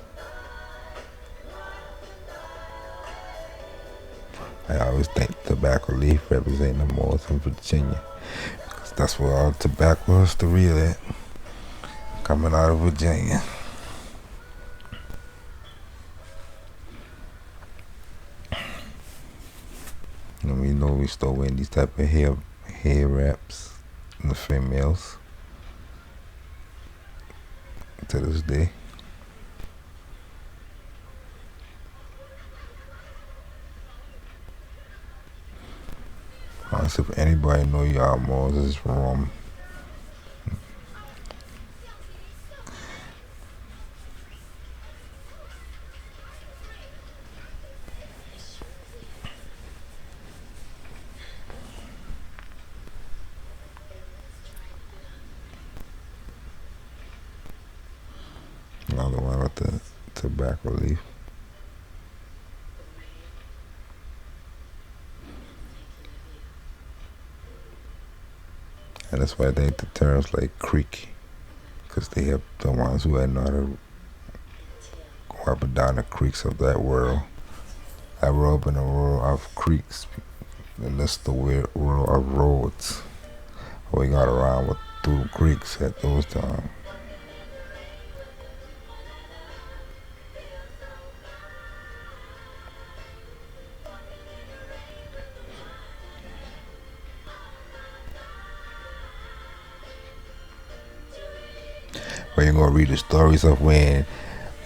I always think tobacco leaf representing the Moors in Virginia, because that's where all tobacco is the real at, coming out of Virginia. And we know we still wearing these type of hair wraps in the females to this day. Honestly, if anybody know y'all Moors, is wrong. Another one with the tobacco leaf. And that's why I think the terms like creek, because they have the ones who had know how to go up and down the creeks of that world. I grew up in a world of creeks, and that's the world of roads. We got around with through creeks at those times. But you're gonna read the stories of when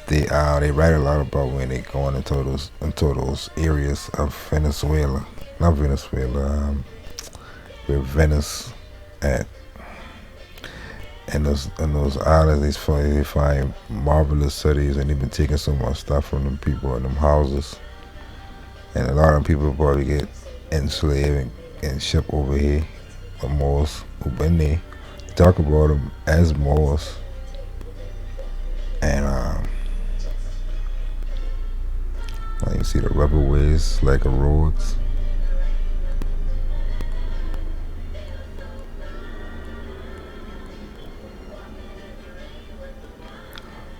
they write a lot about when they going into those areas of Venezuela, not Venezuela, where Venice at, and those islands they find marvelous cities, and they've been taking so much stuff from them people in them houses, and a lot of people probably get enslaved and shipped over here. The Moors who've been there talk about them as Moors. And you see the rubberways like a roads.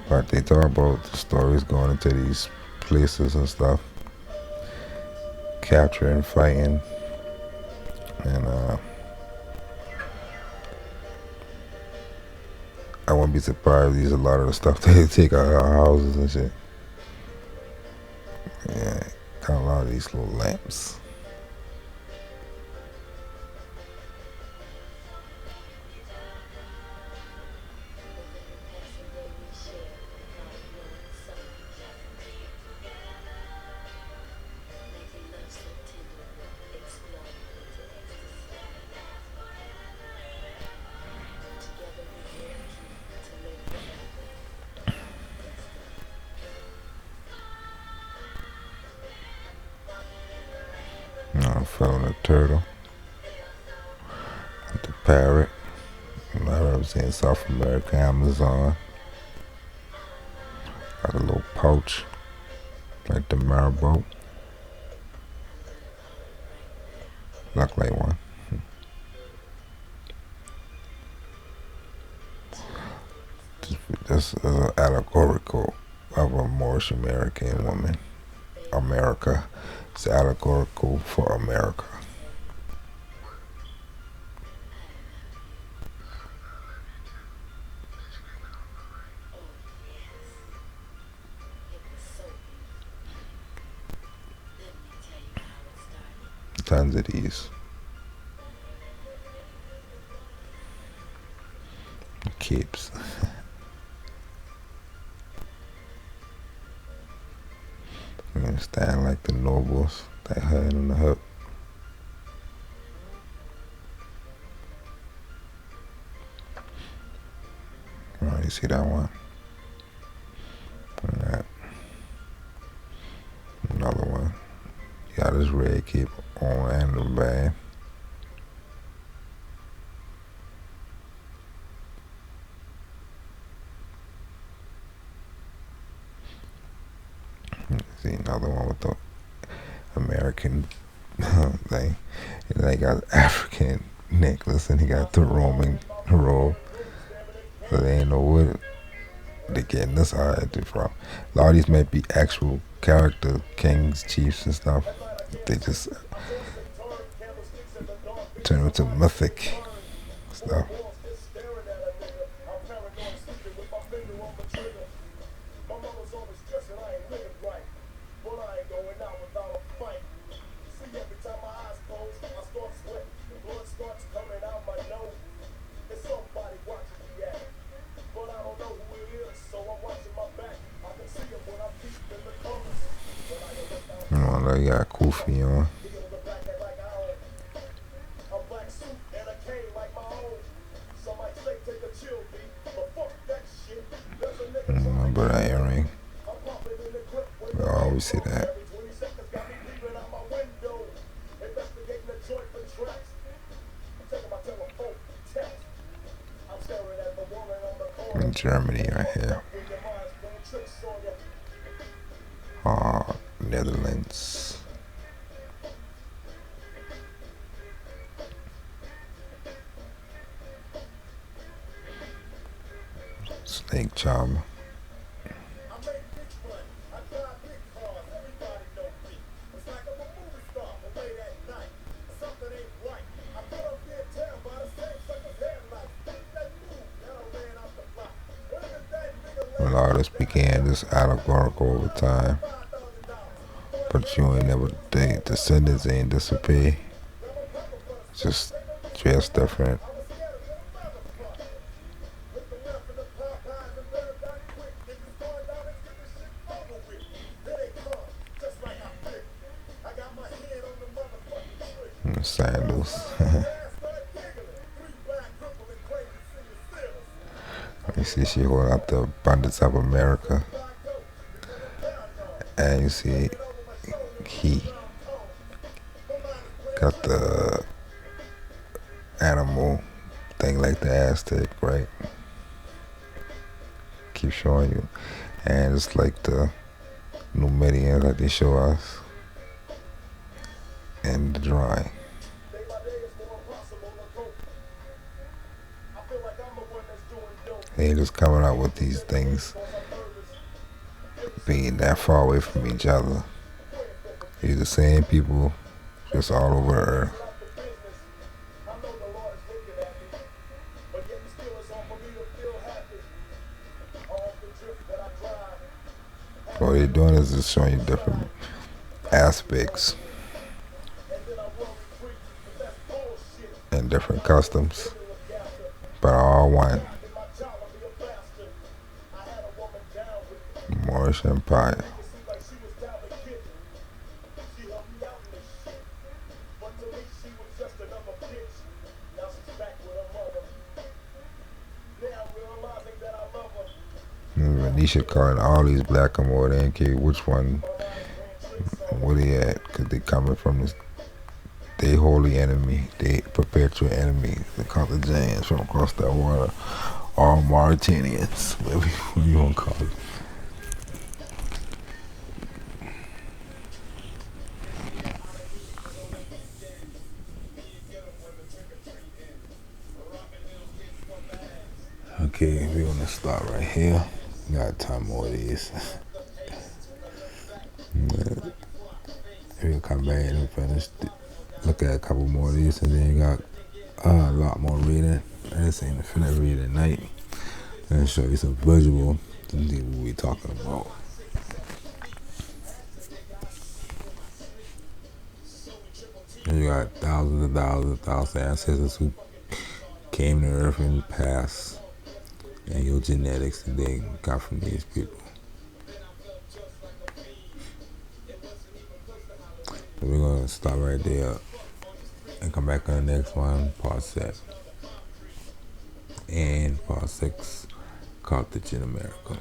But they talk about the stories going into these places and stuff, capturing, fighting, and I wouldn't be surprised if these a lot of the stuff they take out of our houses and shit. Yeah, got a lot of these little lamps. I found a turtle, the parrot. I represent South America, Amazon. Got a little pouch, like the marabou. Look like one. This is an allegorical of a Moorish American woman. America. It's allegorical for America. Tons of these. Capes. And stand like the nobles, that hand on the hip. Oh, you see that one? keep on and bad. See another one with the American thing. And they got African necklace and he got the Roman robe. So they ain't know what they getting this idea from. A lot of these might be actual character kings, chiefs, and stuff. They just turn into mythic stuff. You got Kofi on. Remember that earring? We always see that. In Germany right here. Netherlands. Snake charmer. A lot of this began just allegorical over time. But you ain't never, the descendants ain't disappear. Just dress different. And sandals. You see she holding up the abundance of America. And you see he got the animal thing like the Aztec, right? Keep showing you. And it's like the Numidians that they show us in the drawing. They just coming out with these things being that far away from each other. They're the same people, just all over the earth. What they're doing is just showing you different aspects and different customs, but all one. Moorish Empire. Venice calling all these black and more. They ain't care which one, where they at, because they coming from this, they holy enemy, they perpetual enemy, the Carthaginians from across that water, all Mauritanians, whatever you want to call it. Okay, we're gonna start right here. Got time more of these. We'll come back and finish. Look at a couple more of these, and then you got a lot more reading. I just ain't finna read at night. And show you some visual to see what we talking about. And you got thousands and thousands and thousands of ancestors who came to Earth in the past. And your genetics that they got from these people. So we're going to stop right there and come back on the next one, part 7. And part 6, Carthage in America.